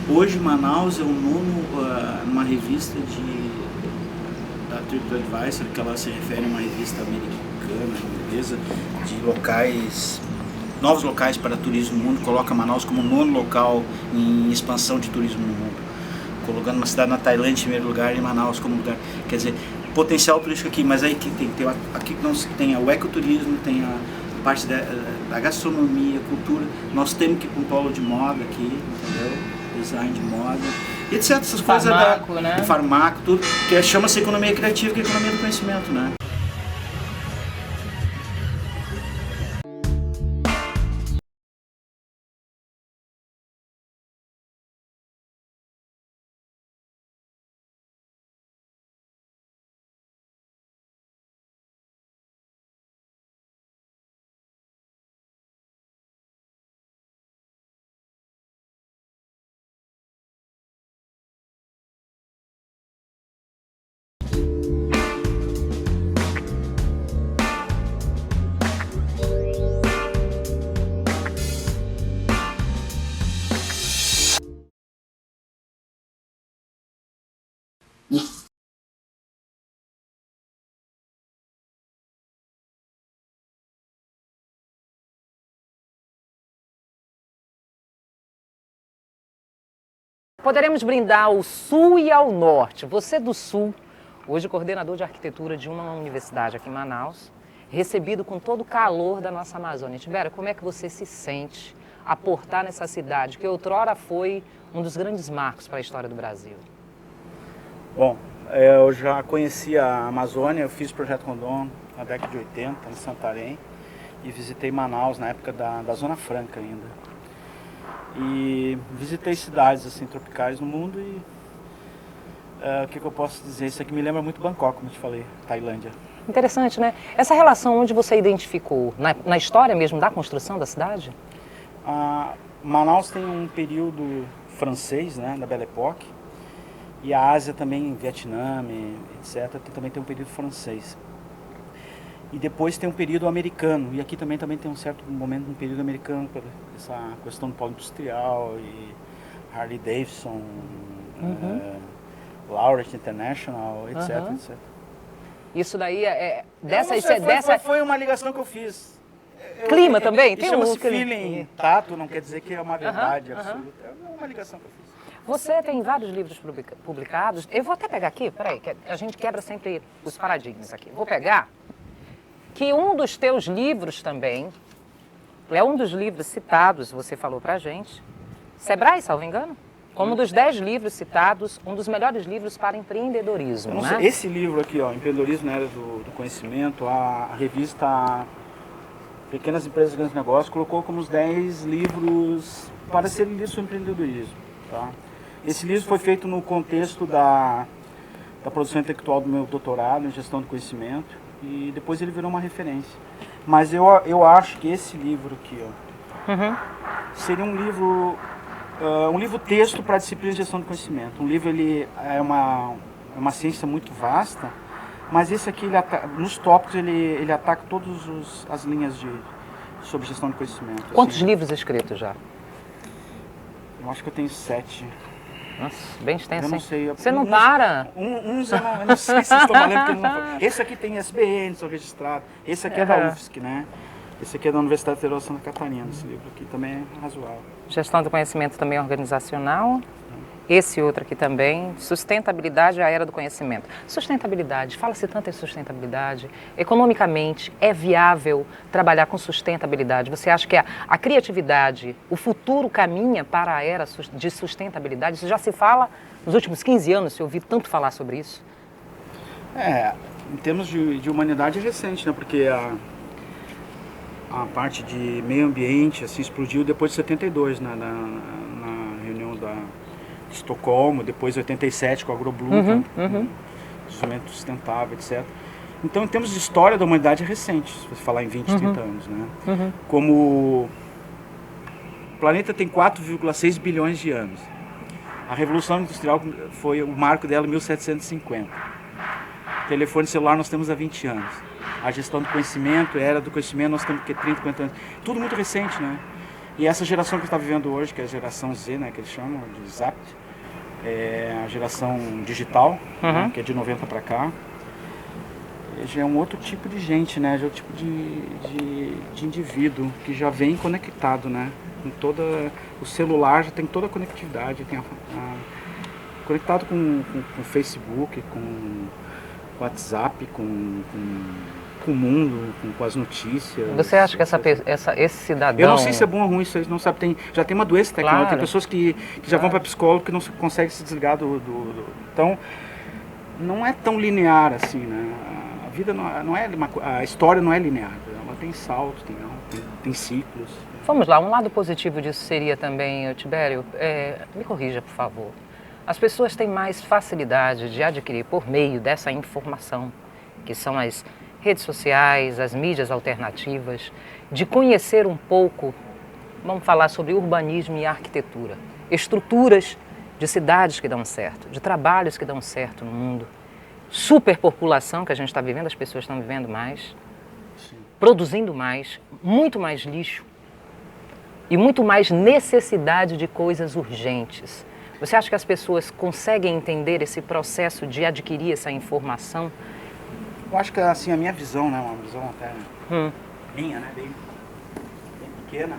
Hoje Manaus é o nono, numa revista da TripAdvisor, que ela se refere a uma revista americana, inglesa, de locais, novos locais para turismo no mundo, coloca Manaus como o nono local em expansão de turismo no mundo, colocando uma cidade na Tailândia em primeiro lugar e Manaus como lugar, quer dizer, potencial turístico aqui, mas aí que aqui não tem o ecoturismo, tem a parte da gastronomia, cultura, nós temos que ir para um polo de moda aqui, entendeu? Design de moda, etc. Essas coisas né? Farmaco, tudo, que chama-se economia criativa, que é a economia do conhecimento, né? Poderemos brindar ao sul e ao norte. Você do sul, hoje coordenador de arquitetura de uma universidade aqui em Manaus, recebido com todo o calor da nossa Amazônia. Tibério, como é que você se sente aportar nessa cidade, que outrora foi um dos grandes marcos para a história do Brasil? Bom, eu já conheci a Amazônia, eu fiz o Projeto Rondon na década de 80, em Santarém, e visitei Manaus na época da Zona Franca ainda. E visitei cidades assim, tropicais no mundo e o que eu posso dizer? Isso aqui me lembra muito Bangkok, como eu te falei, Tailândia. Interessante, né? Essa relação onde você identificou, na história mesmo da construção da cidade? Manaus tem um período francês, né, da Belle Époque, e a Ásia também, Vietnã, etc., também tem um período francês. E depois tem um período americano, e aqui também tem um certo momento, um período americano, por essa questão do polo industrial, e Harley Davidson, Laureate International, etc, etc. Isso daí Foi uma ligação que eu fiz. Clima também? Tem um feeling tato, não quer dizer que é uma verdade absoluta. É uma ligação que eu fiz. Você tem vários livros publicados. Eu vou até pegar aqui, peraí, que a gente quebra sempre os paradigmas aqui. Vou pegar que um dos teus livros também é um dos livros citados, você falou pra gente, Sebrae, salvo engano? Como um dos 10 livros citados, um dos melhores livros para empreendedorismo, né? Esse livro aqui, ó, Empreendedorismo na Era do Conhecimento, a revista Pequenas Empresas e Grandes Negócios colocou como os 10 livros para serem lidos sobre empreendedorismo. Tá? Esse livro foi feito no contexto da produção intelectual do meu doutorado em gestão do conhecimento e depois ele virou uma referência. Mas eu acho que esse livro aqui, ó, seria um livro texto para a disciplina de gestão do conhecimento. Um livro, ele é uma ciência muito vasta, mas esse aqui, nos tópicos, ele ataca todas as linhas sobre gestão de conhecimento. Quantos livros escritos já? Eu acho que eu tenho 7. Nossa, bem extenso, eu não sei. Você não para? Uns eu não sei se estão valendo, porque não. Esse aqui tem SBN, sou registrado. Esse aqui é da UFSC, né? Esse aqui é da Universidade Federal de Santa Catarina, esse livro aqui também é razoável. Gestão do conhecimento também organizacional. Esse outro aqui também, Sustentabilidade e a Era do Conhecimento. Sustentabilidade, fala-se tanto em sustentabilidade. Economicamente, é viável trabalhar com sustentabilidade? Você acha que a criatividade, o futuro caminha para a era de sustentabilidade? Isso já se fala nos últimos 15 anos, se ouvi tanto falar sobre isso? Em termos de humanidade é recente, né? Porque a parte de meio ambiente assim, explodiu depois de 72, né? na reunião da Estocolmo, depois 87 com a AgroBlue, desenvolvimento sustentável, etc. Então, em termos de história da humanidade é recente, se você falar em 20, 30 anos, né? Como o planeta tem 4,6 bilhões de anos. A Revolução Industrial foi o marco dela em 1750. Telefone celular nós temos há 20 anos. A gestão do conhecimento, a era do conhecimento, nós temos 30, 40 anos. Tudo muito recente, né? E essa geração que está vivendo hoje, que é a geração Z, né, que eles chamam de Zap, é a geração digital, né, que é de 90 para cá, já é um outro tipo de gente, né, já é outro tipo de indivíduo que já vem conectado, né, com toda o celular já tem toda a conectividade, tem conectado com o Facebook, com WhatsApp, com o mundo, com as notícias. Você acha que esse cidadão... Eu não sei se é bom ou ruim, vocês não sabem, já tem uma doença tecnológica, Claro. tem pessoas que já vão para psicólogo que não conseguem se desligar Então, não é tão linear assim, né? A vida não é a história não é linear, ela tem saltos, tem ciclos. Vamos lá, um lado positivo disso seria também, Tibério, me corrija, por favor. As pessoas têm mais facilidade de adquirir por meio dessa informação, que são as redes sociais, as mídias alternativas, de conhecer um pouco, vamos falar sobre urbanismo e arquitetura, estruturas de cidades que dão certo, de trabalhos que dão certo no mundo, superpopulação que a gente está vivendo, as pessoas estão vivendo mais, produzindo mais, muito mais lixo e muito mais necessidade de coisas urgentes. Você acha que as pessoas conseguem entender esse processo de adquirir essa informação? Eu acho que assim, a minha visão, né, uma visão até minha, né, bem pequena,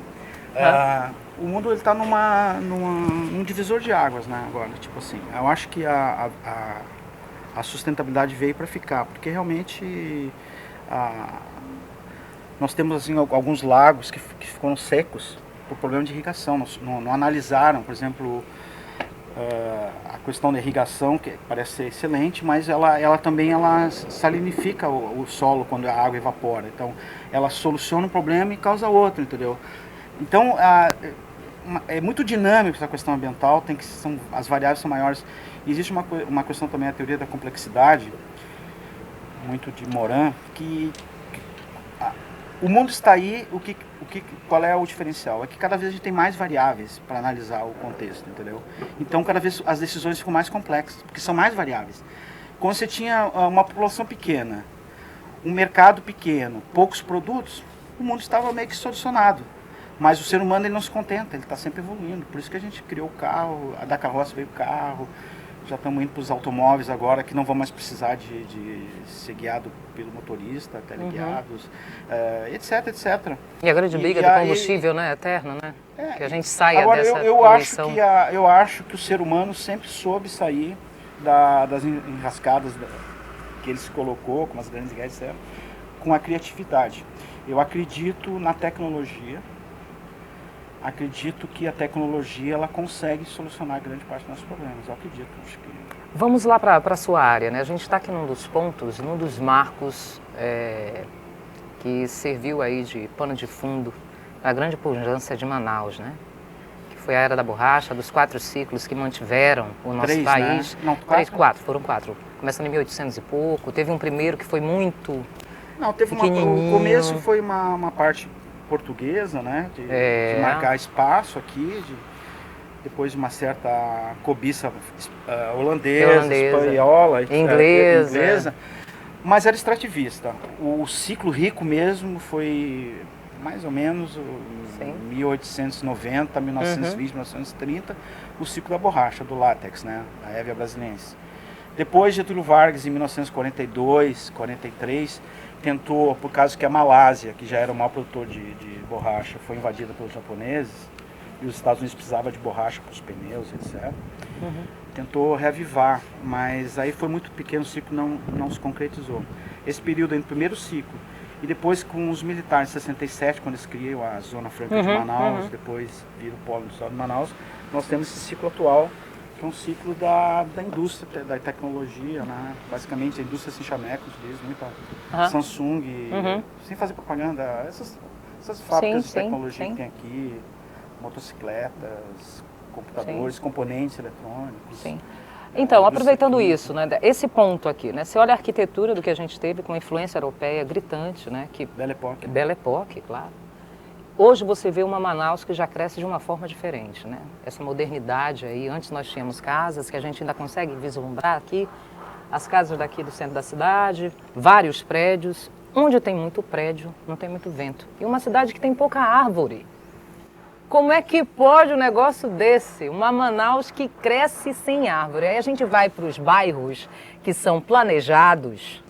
o mundo está num divisor de águas, né, agora, tipo assim, eu acho que a sustentabilidade veio para ficar, porque realmente nós temos assim, alguns lagos que foram secos por problema de irrigação, não analisaram, por exemplo, a questão da irrigação, que parece ser excelente, mas ela também salinifica o solo quando a água evapora. Então, ela soluciona um problema e causa outro, entendeu? Então, é muito dinâmico essa questão ambiental, as variáveis são maiores. E existe uma questão também, a teoria da complexidade, muito de Morin, que o mundo está aí, qual é o diferencial? É que cada vez a gente tem mais variáveis para analisar o contexto, entendeu? Então, cada vez as decisões ficam mais complexas, porque são mais variáveis. Quando você tinha uma população pequena, um mercado pequeno, poucos produtos, o mundo estava meio que solucionado. Mas o ser humano ele não se contenta, ele está sempre evoluindo. Por isso que a gente criou o carro, da carroça veio o carro, já estamos indo para os automóveis agora, que não vão mais precisar de ser guiado pelo motorista, teleguiados, etc, etc. E a grande briga do combustível, né, eterna, né? Que a gente saia agora, dessa poluição. Eu acho que o ser humano sempre soube sair das enrascadas que ele se colocou, como as grandes guerras disseram, com a criatividade. Eu acredito na tecnologia. Acredito que a tecnologia ela consegue solucionar grande parte dos nossos problemas. Eu acredito. Acho que... Vamos lá para a sua área, né? A gente está aqui num dos pontos, num dos marcos que serviu aí de pano de fundo a grande pujança de Manaus, né? Que foi a era da borracha, dos 4 ciclos que mantiveram o nosso país. Né? Não, 4? Foram 4. Começando em 1800 e pouco. Teve um primeiro que foi muito o começo foi uma parte portuguesa, né, de marcar espaço aqui, depois de uma certa cobiça holandesa, espanhola, inglesa, mas era extrativista. O ciclo rico mesmo foi mais ou menos 1890, 1920, 1930, o ciclo da borracha, do látex, né, da Hevea brasiliense. Depois Getúlio Vargas, em 1942, 43, tentou, por causa que a Malásia, que já era o maior produtor de borracha, foi invadida pelos japoneses, e os Estados Unidos precisavam de borracha para os pneus, etc. Tentou reavivar, mas aí foi muito pequeno, o ciclo não se concretizou. Esse período aí no primeiro ciclo, e depois com os militares, em 67, quando eles criam a Zona Franca de Manaus, depois vira o polo industrial de Manaus, nós temos esse ciclo atual, que é um ciclo da indústria, da tecnologia, né? Basicamente a indústria sem chamecos, diz muita Samsung, sem fazer propaganda, essas fábricas de tecnologia que tem aqui, motocicletas, computadores, componentes eletrônicos. Sim. Então, aproveitando isso, né, esse ponto aqui, né, você olha a arquitetura do que a gente teve com a influência europeia gritante, né, que Belle Époque. Belle Époque, claro. Hoje você vê uma Manaus que já cresce de uma forma diferente, né? Essa modernidade aí, antes nós tínhamos casas que a gente ainda consegue vislumbrar aqui, as casas daqui do centro da cidade, vários prédios. Onde tem muito prédio, não tem muito vento. E uma cidade que tem pouca árvore. Como é que pode um negócio desse? Uma Manaus que cresce sem árvore. Aí a gente vai para os bairros que são planejados,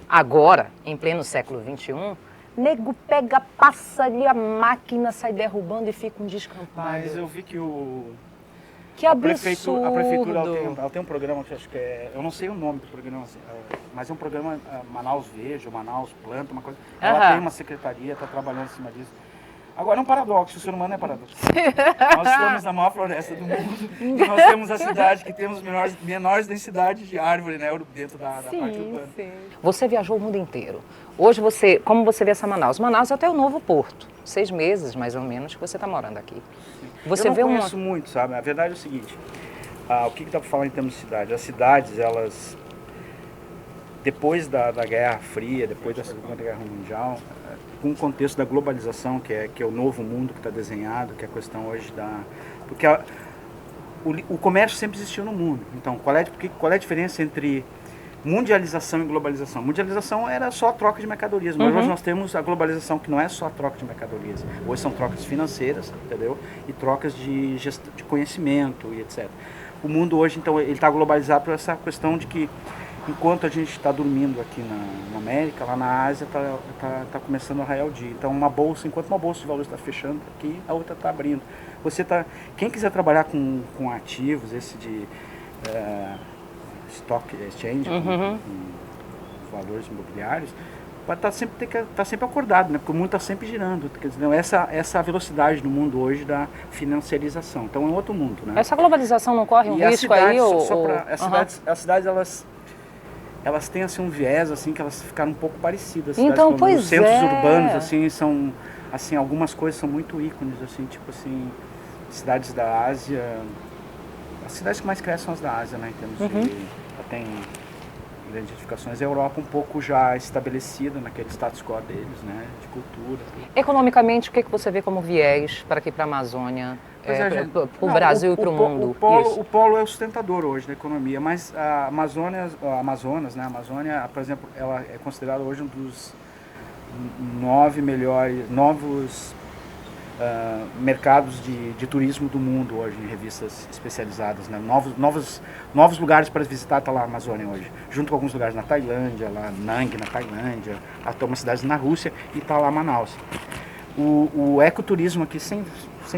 agora, em pleno século XXI, nego pega, passa ali a máquina, sai derrubando e fica um descampado. Mas eu vi que Que absurdo! A prefeitura ela tem um programa que acho que é... Eu não sei o nome do programa, assim, mas é um programa Manaus Verde, Manaus Planta, uma coisa. Ela tem uma secretaria, está trabalhando em cima disso. Agora é um paradoxo, o ser humano é paradoxo. Nós estamos na maior floresta do mundo e nós temos a cidade que temos menores densidades de árvore, né, dentro da parte urbana. Sim. Você viajou o mundo inteiro. Hoje como você vê essa Manaus? Manaus é até o novo Porto. 6 meses, mais ou menos, que você está morando aqui. Você eu não conheço muito, sabe? A verdade é o seguinte, o que dá para falar em termos de cidade? As cidades, elas, depois da Guerra Fria, depois da Segunda Guerra Mundial, com o contexto da globalização, que é o novo mundo que está desenhado, que é a questão hoje da... Porque o comércio sempre existiu no mundo. Então, qual é a diferença entre mundialização e globalização? Mundialização era só a troca de mercadorias, mas hoje nós temos a globalização que não é só a troca de mercadorias. Hoje são trocas financeiras, entendeu? E trocas de conhecimento e etc. O mundo hoje, então, ele está globalizado por essa questão de que enquanto a gente está dormindo aqui na América, lá na Ásia está começando a raiar o dia. Então enquanto uma bolsa de valores está fechando aqui, a outra está abrindo. Quem quiser trabalhar com ativos, esse de stock exchange, com valores imobiliários, vai tá sempre acordado, né? Porque o mundo está sempre girando. Quer dizer, essa é a velocidade do mundo hoje da financiarização. Então é um outro mundo, né? Essa globalização não corre um risco aí? As cidades, elas têm assim um viés assim que elas ficaram um pouco parecidas. Então, pois os centros urbanos assim são assim, algumas coisas são muito ícones assim, tipo assim, cidades da Ásia. As cidades que mais crescem são as da Ásia, né, em termos de tem identificações. A Europa um pouco já estabelecida naquele status quo deles, né, de cultura. Economicamente, o que você vê como viés para aqui para a Amazônia? Para o Brasil e para o mundo. O polo é o sustentador hoje da economia, mas a Amazonas, né, a Amazônia, por exemplo, ela é considerada hoje um dos 9 novos mercados de turismo do mundo hoje, em revistas especializadas, né? Novos lugares para visitar está lá a Amazônia hoje, junto com alguns lugares na Tailândia, lá Nang na Tailândia, até umas cidades na Rússia e está lá Manaus. O ecoturismo aqui, sem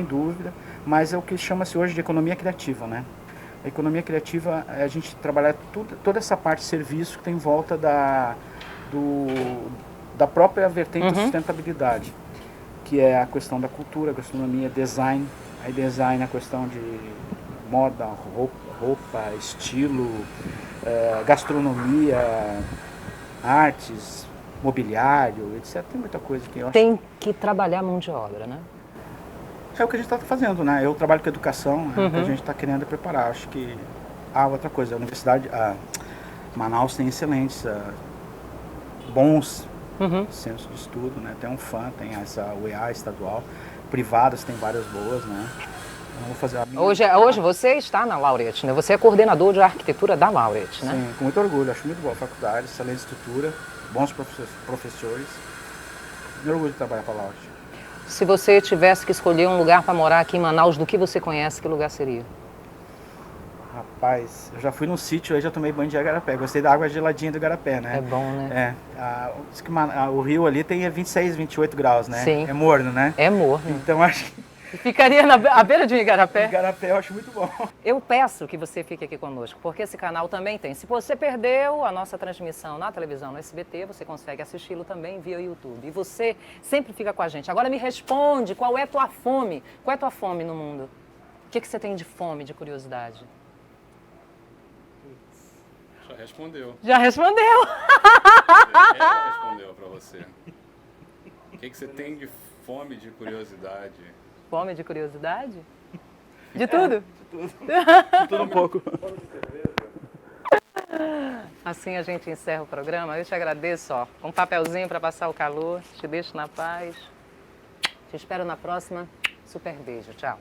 dúvida, mas é o que chama-se hoje de economia criativa, né? A economia criativa é a gente trabalhar toda essa parte de serviço que tem em volta da própria vertente da sustentabilidade, que é a questão da cultura, gastronomia, design, aí design a questão de moda, roupa, estilo, gastronomia, artes, mobiliário, etc. Tem muita coisa que eu acho. Tem que trabalhar a mão de obra, né? É o que a gente está fazendo, né? Eu trabalho com educação, né? A gente está querendo preparar. Acho que outra coisa, a universidade, Manaus tem excelentes, bons centros de estudo, né? Tem um FAM, tem essa UEA estadual, privadas tem várias boas, né? Eu vou fazer a minha... Hoje você está na Laureate, né? Você é coordenador de arquitetura da Laureate, né? Sim, com muito orgulho. Acho muito boa a faculdade, excelente estrutura, bons professores. Meu orgulho de trabalhar para a Laureate. Se você tivesse que escolher um lugar para morar aqui em Manaus, do que você conhece, que lugar seria? Rapaz, eu já fui num sítio, aí já tomei banho de igarapé. Gostei da água geladinha do igarapé, né? É bom, né? Diz que o rio ali tem 26, 28 graus, né? Sim. É morno, né? É morno. Então acho que... Ficaria à beira de um igarapé? Igarapé eu acho muito bom. Eu peço que você fique aqui conosco, porque esse canal também tem. Se você perdeu a nossa transmissão na televisão, no SBT, você consegue assisti-lo também via YouTube. E você sempre fica com a gente. Agora me responde, qual é a tua fome? Qual é a tua fome no mundo? O que você tem de fome, de curiosidade? Já respondeu. Já respondeu! Ela respondeu pra você. O que você tem de fome, de curiosidade? Fome de curiosidade? De tudo? De tudo um pouco. Assim a gente encerra o programa. Eu te agradeço, um papelzinho para passar o calor. Te deixo na paz. Te espero na próxima. Super beijo. Tchau.